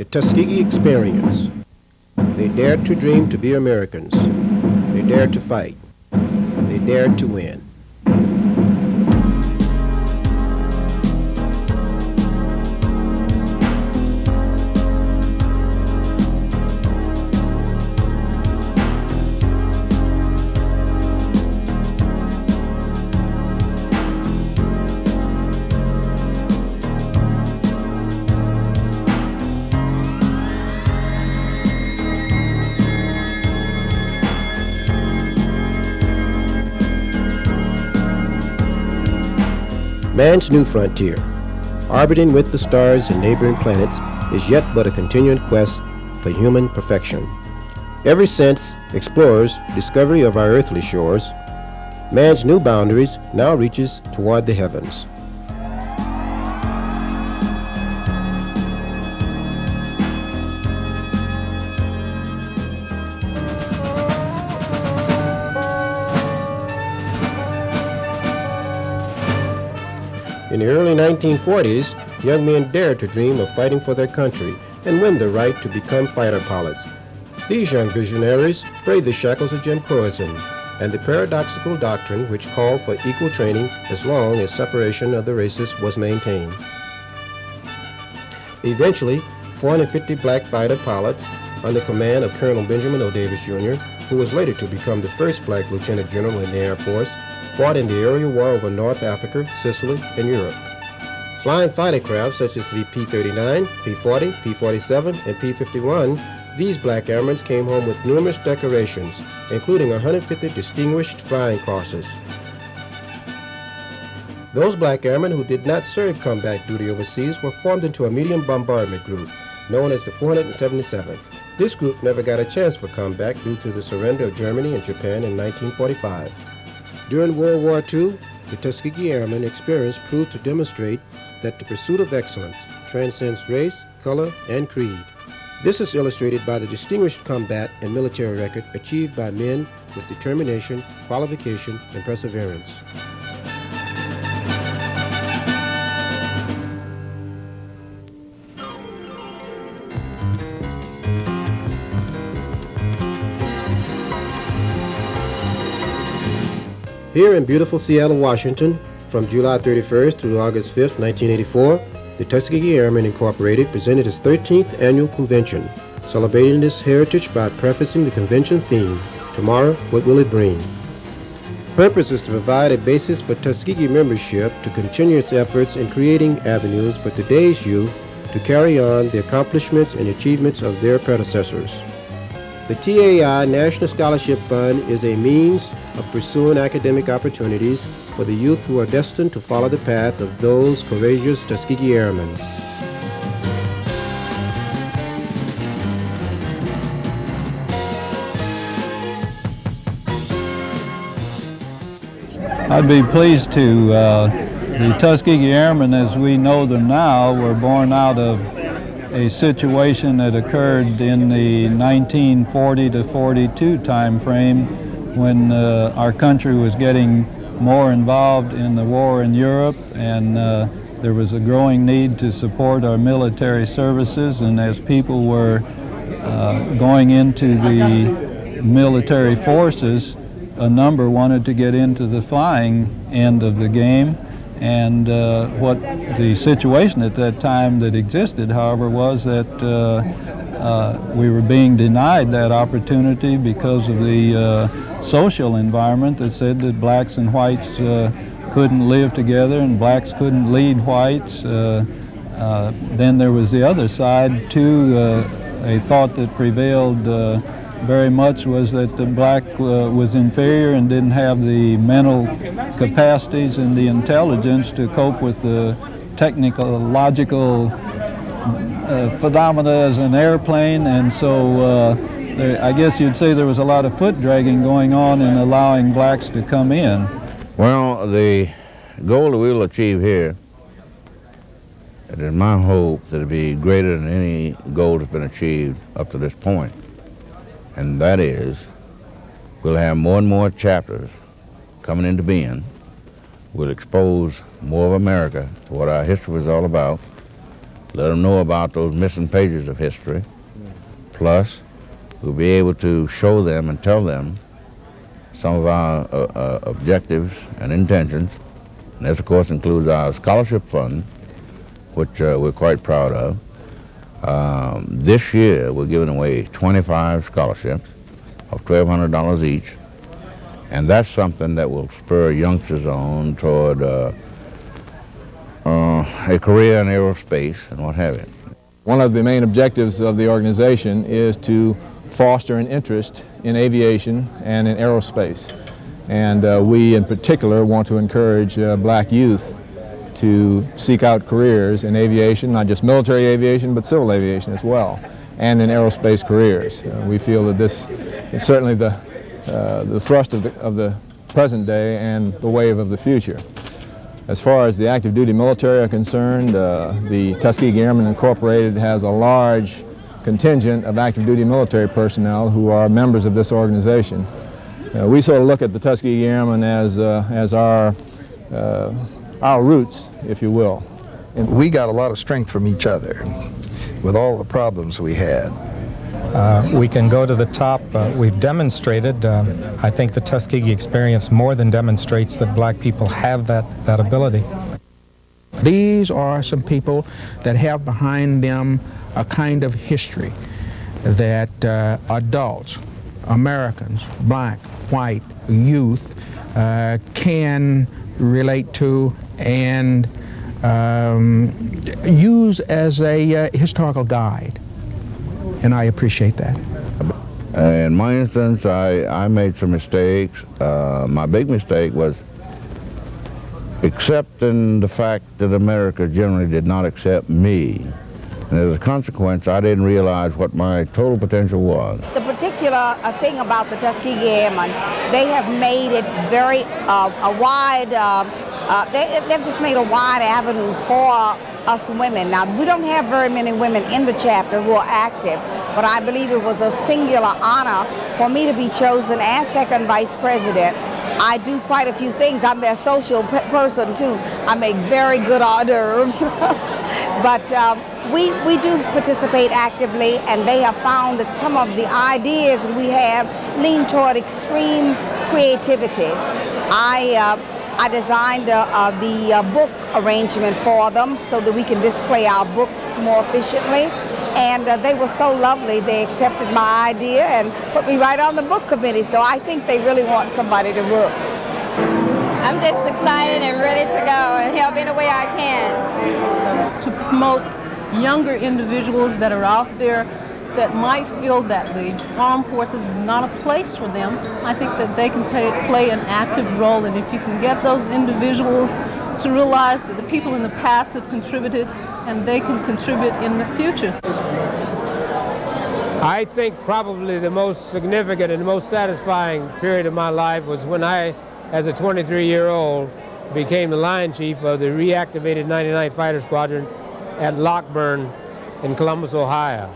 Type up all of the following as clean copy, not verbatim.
The Tuskegee experience. They dared to dream to be Americans. They dared to fight. They dared to win. Man's new frontier, orbiting with the stars and neighboring planets, is yet but a continuing quest for human perfection. Ever since explorers' discovery of our earthly shores, man's new boundaries now reaches toward the heavens. In the early 1940s, young men dared to dream of fighting for their country and win the right to become fighter pilots. These young visionaries braved the shackles of Jim Crowism and the paradoxical doctrine which called for equal training as long as separation of the races was maintained. Eventually, 450 black fighter pilots under command of Colonel Benjamin O. Davis, Jr., who was later to become the first black lieutenant general in the Air Force, fought in the aerial war over North Africa, Sicily, and Europe. Flying fighter craft such as the P-39, P-40, P-47, and P-51, these black airmen came home with numerous decorations, including 150 distinguished flying crosses. Those black airmen who did not serve combat duty overseas were formed into a medium bombardment group, known as the 477th. This group never got a chance for combat due to the surrender of Germany and Japan in 1945. During World War II, the Tuskegee Airmen experience proved to demonstrate that the pursuit of excellence transcends race, color, and creed. This is illustrated by the distinguished combat and military record achieved by men with determination, qualification, and perseverance. Here in beautiful Seattle, Washington, from July 31st through August 5th, 1984, the Tuskegee Airmen Incorporated presented its 13th annual convention, celebrating this heritage by prefacing the convention theme, Tomorrow, What Will It Bring? The purpose is to provide a basis for Tuskegee membership to continue its efforts in creating avenues for today's youth to carry on the accomplishments and achievements of their predecessors. The TAI National Scholarship Fund is a means of pursuing academic opportunities for the youth who are destined to follow the path of those courageous Tuskegee Airmen. I'd be pleased to. The Tuskegee Airmen, as we know them now, were born out of a situation that occurred in the 1940 to 42 time frame when our country was getting more involved in the war in Europe, and there was a growing need to support our military services, and as people were going into the military forces, a number wanted to get into the flying end of the game. And what the situation at that time that existed, however, was that we were being denied that opportunity because of the social environment that said that blacks and whites couldn't live together and blacks couldn't lead whites. Then there was the other side, too. A thought that prevailed very much was that the black was inferior and didn't have the mental capacities and the intelligence to cope with the technological phenomena as an airplane, and so I guess you'd say there was a lot of foot dragging going on in allowing blacks to come in. Well, the goal that we'll achieve here, it is my hope that it'll be greater than any goal that's been achieved up to this point. And that is, we'll have more and more chapters coming into being. We'll expose more of America to what our history was all about, let them know about those missing pages of history. Plus, we'll be able to show them and tell them some of our objectives and intentions. And this, of course, includes our scholarship fund, which we're quite proud of. This year, we're giving away 25 scholarships of $1,200 each, and that's something that will spur youngsters on toward a career in aerospace and what have you. One of the main objectives of the organization is to foster an interest in aviation and in aerospace. And we in particular want to encourage black youth to seek out careers in aviation, not just military aviation, but civil aviation as well, and in aerospace careers. We feel that this is certainly the thrust of the present day and the wave of the future. As far as the active duty military are concerned, the Tuskegee Airmen Incorporated has a large contingent of active duty military personnel who are members of this organization. We sort of look at the Tuskegee Airmen as our roots, if you will. We got a lot of strength from each other with all the problems we had. We can go to the top. We've demonstrated, I think the Tuskegee experience more than demonstrates that black people have that ability. These are some people that have behind them a kind of history that adults, Americans, black, white, youth, can relate to and use as a historical guide. And I appreciate that. In my instance, I made some mistakes. My big mistake was accepting the fact that America generally did not accept me. And as a consequence, I didn't realize what my total potential was. The particular thing about the Tuskegee Airmen, they have made it very they've just made a wide avenue for us women. Now, we don't have very many women in the chapter who are active, but I believe it was a singular honor for me to be chosen as second vice president. I do quite a few things. I'm a social person too. I make very good hors d'oeuvres. But we do participate actively, and they have found that some of the ideas that we have lean toward extreme creativity. I designed the book arrangement for them so that we can display our books more efficiently. And they were so lovely, they accepted my idea and put me right on the book committee. So I think they really want somebody to work. I'm just excited and ready to go and help any way I can. To promote younger individuals that are out there that might feel that the armed forces is not a place for them, I think that they can play an active role. And if you can get those individuals to realize that the people in the past have contributed and they can contribute in the future. I think probably the most significant and most satisfying period of my life was when I, as a 23-year-old, became the line chief of the reactivated 99th Fighter Squadron at Lockburn in Columbus, Ohio.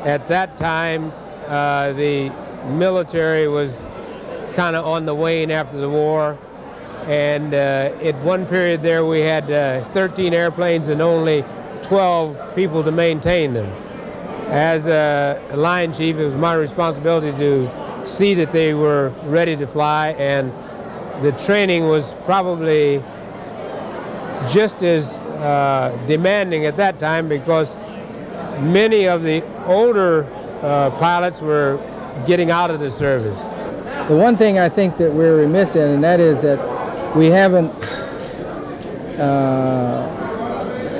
At that time, the military was kind of on the wane after the war, and at one period there we had 13 airplanes and only 12 people to maintain them. As a line chief, it was my responsibility to see that they were ready to fly, and the training was probably just as demanding at that time because many of the older pilots were getting out of the service. The one thing I think that we're remiss in, and that is that we haven't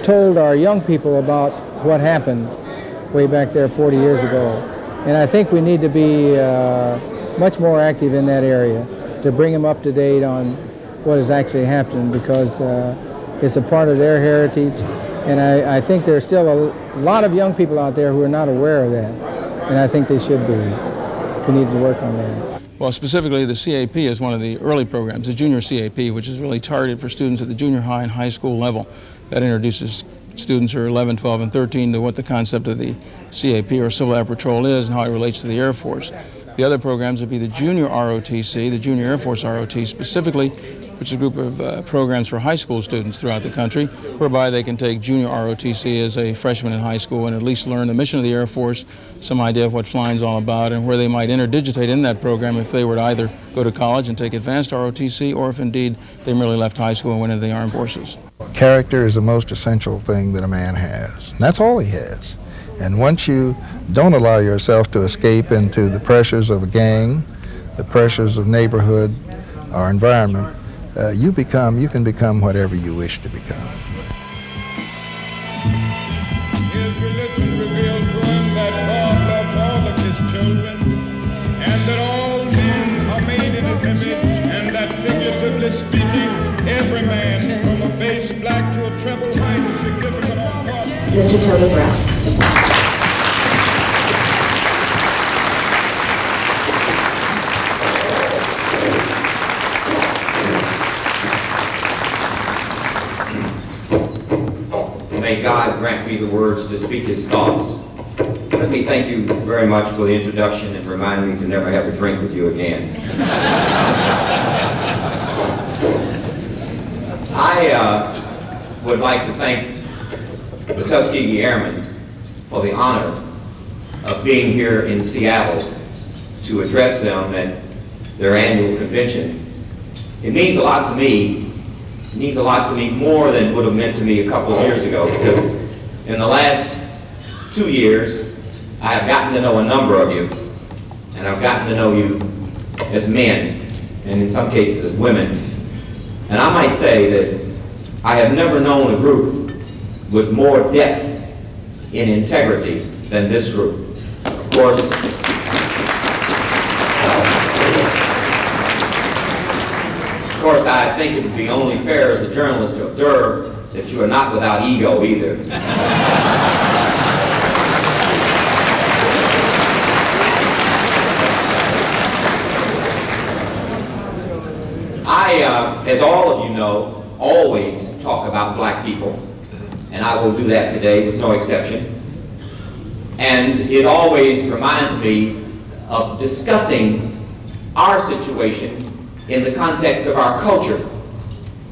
told our young people about what happened way back there 40 years ago. And I think we need to be much more active in that area to bring them up to date on what has actually happened, because it's a part of their heritage. And I think there's still a lot of young people out there who are not aware of that. And I think they should be. We need to work on that. Well, specifically, the CAP is one of the early programs, the junior CAP, which is really targeted for students at the junior high and high school level. That introduces students who are 11, 12, and 13 to what the concept of the CAP, or Civil Air Patrol, is and how it relates to the Air Force. The other programs would be the junior ROTC, the junior Air Force ROT, specifically which is a group of programs for high school students throughout the country, whereby they can take junior ROTC as a freshman in high school and at least learn the mission of the Air Force, some idea of what flying is all about, and where they might interdigitate in that program if they were to either go to college and take advanced ROTC, or if indeed they merely left high school and went into the armed forces. Character is the most essential thing that a man has, and that's all he has. And once you don't allow yourself to escape into the pressures of a gang, the pressures of neighborhood or environment, you can become whatever you wish to become. His religion revealed to him that God loves all of his children, and that all men are made in his image, and that figuratively speaking, every man, from a bass black to a treble white, is significant on God. Mr. Tony Brown. May God grant me the words to speak his thoughts. Let me thank you very much for the introduction and remind me to never have a drink with you again. I would like to thank the Tuskegee Airmen for the honor of being here in Seattle to address them at their annual convention. It means a lot to me. It means a lot to me, more than it would have meant to me a couple of years ago, because in the last 2 years, I have gotten to know a number of you, and I've gotten to know you as men, and in some cases as women. And I might say that I have never known a group with more depth in integrity than this group. Of course, I think it would be only fair as a journalist to observe that you are not without ego either. I, as all of you know, always talk about black people, and I will do that today with no exception. And it always reminds me of discussing our situation in the context of our culture.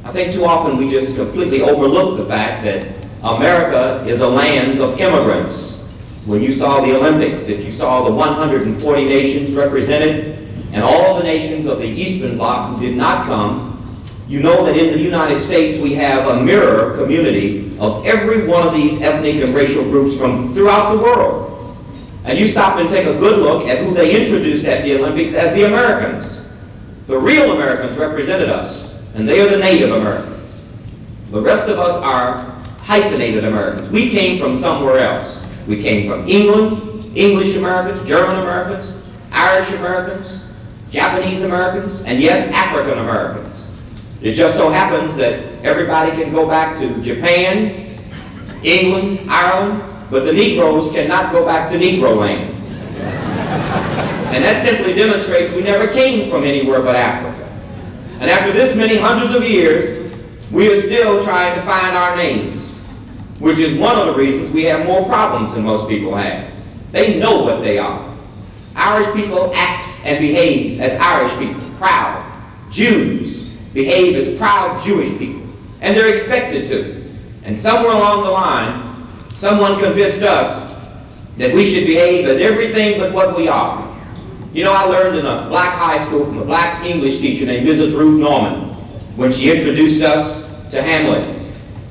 I think too often we just completely overlook the fact that America is a land of immigrants. When you saw the Olympics, if you saw the 140 nations represented and all the nations of the Eastern Bloc who did not come, you know that in the United States we have a mirror community of every one of these ethnic and racial groups from throughout the world. And you stop and take a good look at who they introduced at the Olympics as the Americans. The real Americans represented us, and they are the Native Americans. The rest of us are hyphenated Americans. We came from somewhere else. We came from England, English Americans, German Americans, Irish Americans, Japanese Americans, and yes, African Americans. It just so happens that everybody can go back to Japan, England, Ireland, but the Negroes cannot go back to Negro land. And that simply demonstrates we never came from anywhere but Africa. And after this many hundreds of years, we are still trying to find our names, which is one of the reasons we have more problems than most people have. They know what they are. Irish people act and behave as Irish people, proud. Jews behave as proud Jewish people, and they're expected to. And somewhere along the line, someone convinced us that we should behave as everything but what we are. You know, I learned in a black high school from a black English teacher named Mrs. Ruth Norman when she introduced us to Hamlet.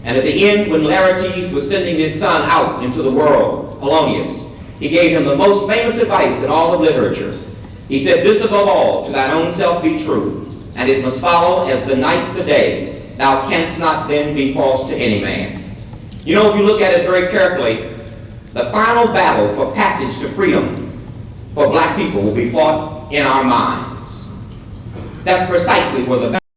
And at the end, when Laertes was sending his son out into the world, Polonius, he gave him the most famous advice in all of literature. He said, "This above all, to thine own self be true, and it must follow as the night the day. Thou canst not then be false to any man." You know, if you look at it very carefully, the final battle for passage to freedom for black people will be fought in our minds. That's precisely where the